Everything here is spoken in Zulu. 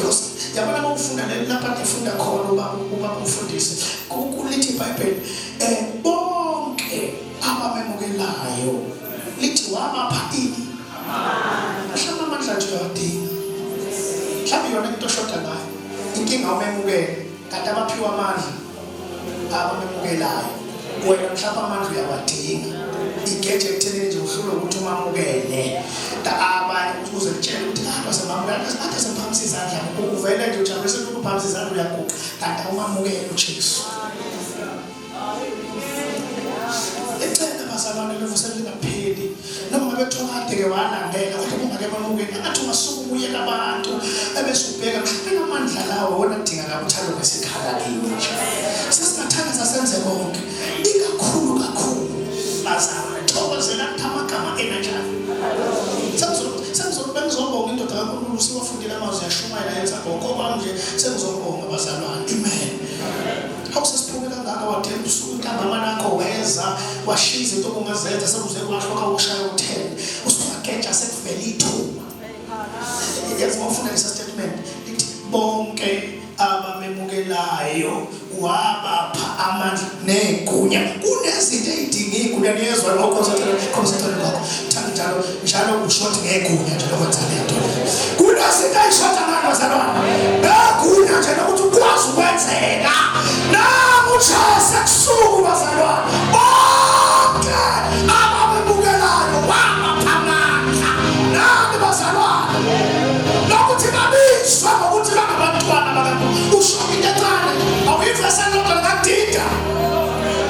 because yabona uma ufunda lapha ufunda khona uba umfundisi kulithi iBhayibheli bonke abamemukelayo lithi wabapha ini mhlawumbe amandla nje uyadinga mhlawumbe yona into shoda ngayo inkinga umemukele kanti abaphiwa amandla abamemukelayo wena mhlawumbe amandla uyawadinga igeje ekuthenini nje uhlule ukuthi umamukele abanye ukuze kutshele ukuthi basemamukela ade semphamisa izandla uvele nje ujabulise ukuphamisa izandla uyaguqa kanti umamukele uJesu ecela bazalwane levusela lingapheli noma ngabe kuthiwa kade-ke walandela kodwa kungake bamukela ngathi ungasuka ubuyela abantu ebese ubheka mhlawumbe amandla lawo wona kudingeka uthando ngesikhala kini nje sesingathanda sasenze konke ikakhulu bazalwane thokozela ukuthi amagama enanjani sengizobonga indoda kaNkulunkulu siwafundile amazwi yashumayela yenza ngokwami nje sengizobonga bazalwane amen awusesiphume kangaka wadela usuku ntambama nakho weza washiya izinto ongazenza sekuze kwahloka ukushaya u10 usukageja sekuvela ithuba yazi mawufunda lesa statement lithi bonke abamemukelayo wabapha amandla negunya kunezinto ezidinga igunya niyezwa lokho concentrate ngakho njalo njalo ushoti ngegunya nje lokwenza lento kunezinto ezishota ngalo bazalwane negunya nje ukuthi ukwazi ukwenzeka